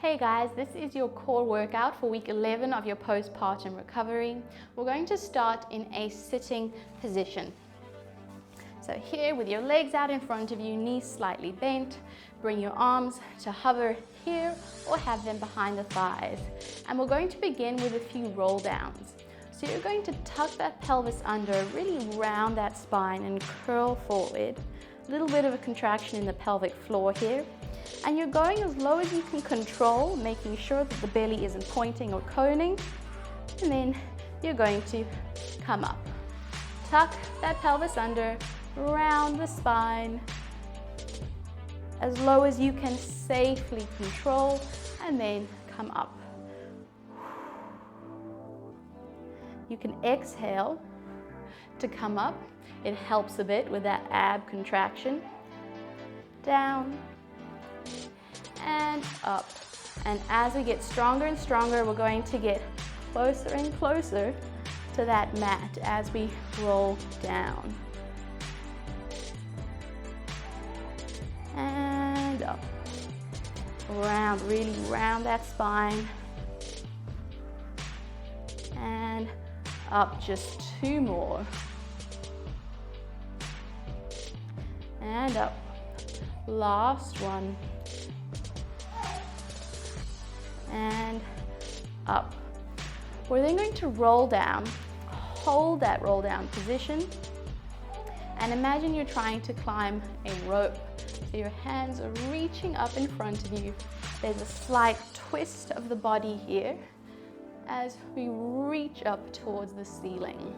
Hey guys, this is your core workout for week 11 of your postpartum recovery. We're going to start in a sitting position. So here with your legs out in front of you, knees slightly bent, bring your arms to hover here or have them behind the thighs. And we're going to begin with a few roll downs. So you're going to tuck that pelvis under, really round that spine and curl forward. A little bit of a contraction in the pelvic floor here. And you're going as low as you can control, making sure that the belly isn't pointing or coning. And then you're going to come up. Tuck that pelvis under, round the spine, as low as you can safely control, and then come up. You can exhale to come up. It helps a bit with that ab contraction. Down and up. And as we get stronger and stronger, we're going to get closer and closer to that mat as we roll down. And up. Round, really round that spine. And up, just two more. And up. Last one. And up. We're then going to roll down. Hold that roll down position. And imagine you're trying to climb a rope. So your hands are reaching up in front of you. There's a slight twist of the body here as we reach up towards the ceiling.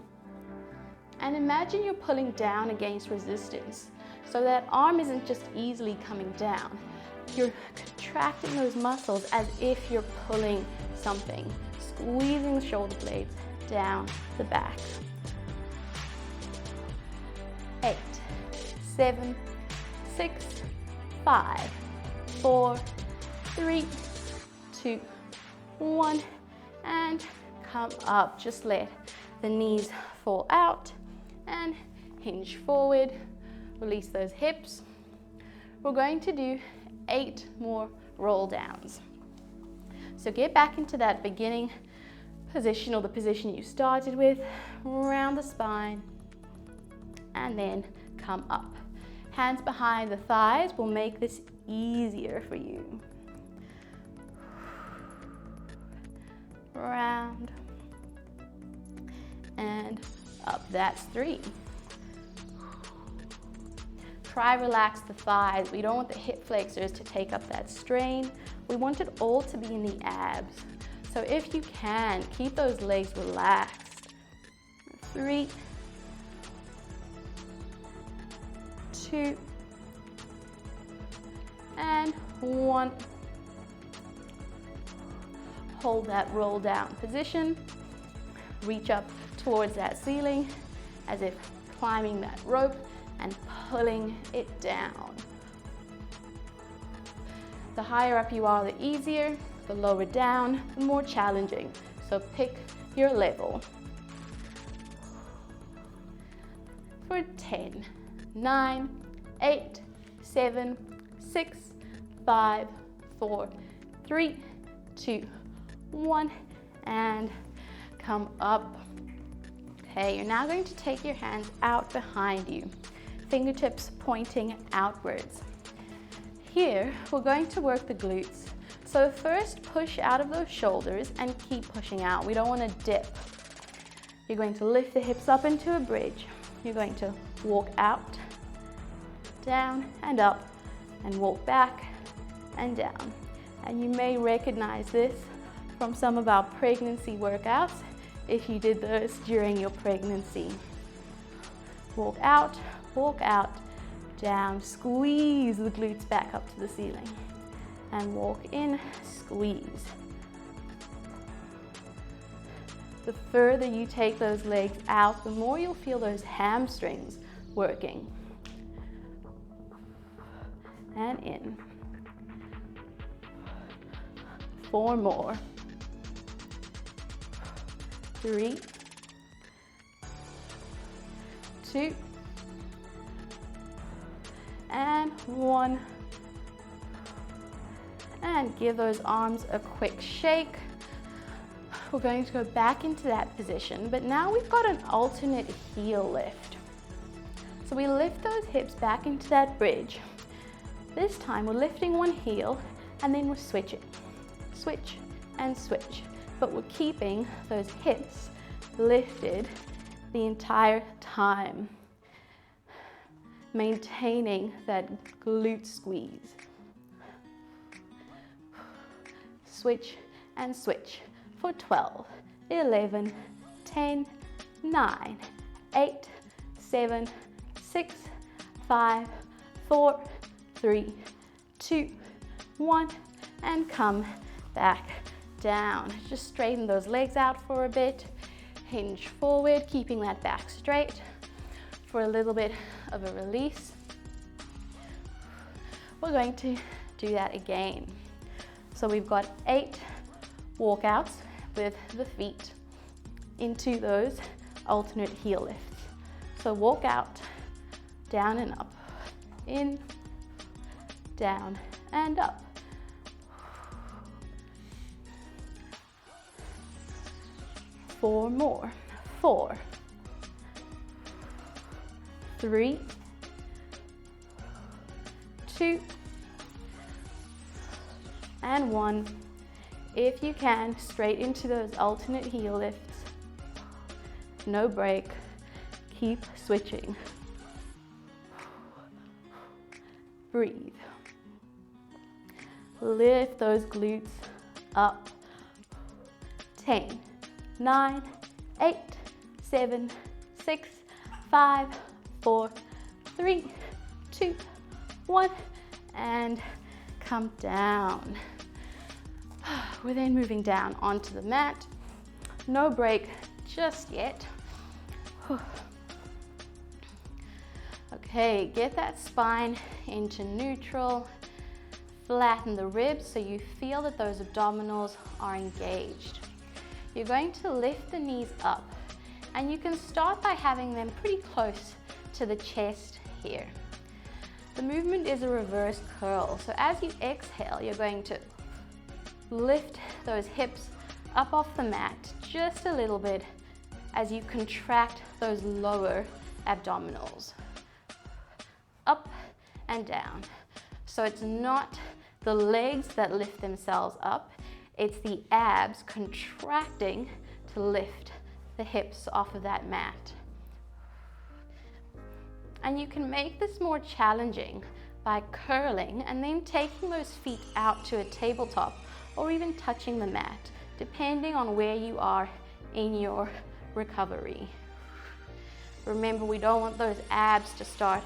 And imagine you're pulling down against resistance. So that arm isn't just easily coming down. You're contracting those muscles as if you're pulling something, squeezing the shoulder blades down the back. 8, 7, 6, 5, 4, 3, 2, 1, and come up. Just let the knees fall out and hinge forward. Release those hips. We're going to do 8 more roll downs. So get back into that beginning position or the position you started with, round the spine, and then come up. Hands behind the thighs will make this easier for you. Round and up. That's 3. Try relax the thighs. We don't want the hip flexors to take up that strain. We want it all to be in the abs. So if you can, keep those legs relaxed. 3, 2, and 1. Hold that roll down position. Reach up towards that ceiling as if climbing that rope and pulling it down. The higher up you are, the easier. The lower down, the more challenging. So pick your level. For 10, 9, 8, 7, 6, 5, 4, 3, 2, 1, and come up. Okay, you're now going to take your hands out behind you. Fingertips pointing outwards. Here, we're going to work the glutes. So first, push out of those shoulders and keep pushing out. We don't want to dip. You're going to lift the hips up into a bridge. You're going to walk out, down and up, and walk back and down. And you may recognize this from some of our pregnancy workouts if you did those during your pregnancy. Walk out, down, squeeze the glutes back up to the ceiling. And walk in, squeeze. The further you take those legs out, the more you'll feel those hamstrings working. And in. 4 more. 3, 2, and 1. And give those arms a quick shake. We're going to go back into that position, but now we've got an alternate heel lift. So we lift those hips back into that bridge. This time we're lifting one heel and then we're switching. Switch and switch, but we're keeping those hips lifted the entire time, maintaining that glute squeeze. Switch and switch for 12, 11, 10, 9, 8, 7, 6, 5, 4, 3, 2, 1, and come back down. Just straighten those legs out for a bit. Hinge forward, keeping that back straight for a little bit of a release. We're going to do that again. So we've got 8 walkouts with the feet into those alternate heel lifts. So walk out, down and up, in, down and up. 4 more. 4, 3, 2, and 1. If you can, straight into those alternate heel lifts. No break. Keep switching. Breathe. Lift those glutes up. 10, 9, 8, 7, 6, 5, 4, 3, 2, 1, and come down. We're then moving down onto the mat. No break just yet. Okay, get that spine into neutral. Flatten the ribs so you feel that those abdominals are engaged. You're going to lift the knees up, and you can start by having them pretty close to the chest here. The movement is a reverse curl, so as you exhale, you're going to lift those hips up off the mat just a little bit as you contract those lower abdominals. Up and down. So it's not the legs that lift themselves up, it's the abs contracting to lift the hips off of that mat. And you can make this more challenging by curling and then taking those feet out to a tabletop or even touching the mat, depending on where you are in your recovery. Remember, we don't want those abs to start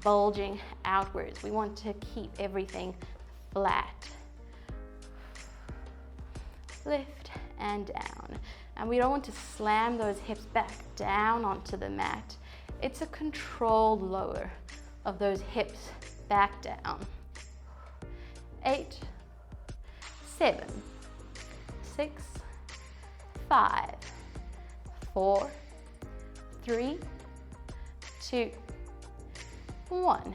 bulging outwards. We want to keep everything flat. Lift and down. And we don't want to slam those hips back down onto the mat. It's a controlled lower of those hips back down. 8, 7, 6, 5, 4, 3, 2, 1.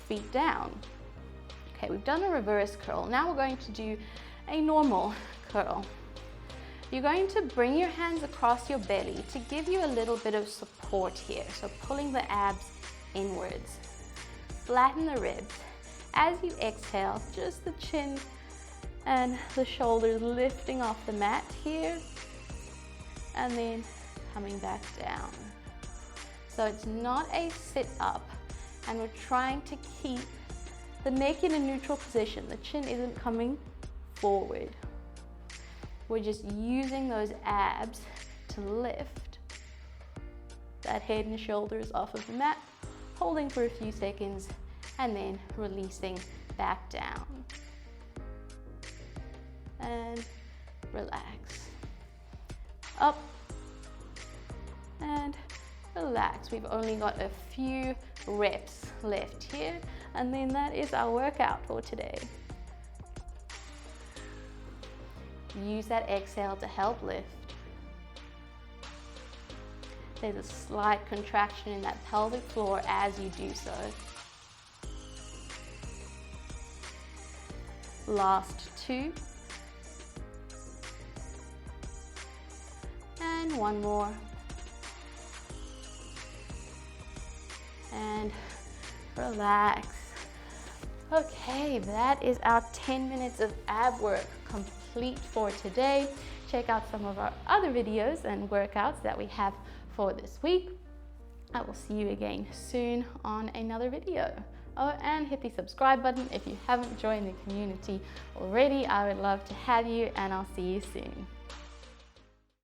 Feet down. Okay, we've done a reverse curl. Now we're going to do a normal curl. You're going to bring your hands across your belly to give you a little bit of support here. So pulling the abs inwards. Flatten the ribs. As you exhale, just the chin and the shoulders lifting off the mat here, and then coming back down. So it's not a sit up, and we're trying to keep the neck in a neutral position. The chin isn't coming forward. We're just using those abs to lift that head and shoulders off of the mat, holding for a few seconds, and then releasing back down. And relax. Up and relax. We've only got a few reps left here, and then that is our workout for today. Use that exhale to help lift. There's a slight contraction in that pelvic floor as you do so. last 2. And one more. And relax. Okay, that is our 10 minutes of ab work complete for today. Check out some of our other videos and workouts that we have for this week. I will see you again soon on another video. Oh, and hit the subscribe button if you haven't joined the community already. I would love to have you, and I'll see you soon.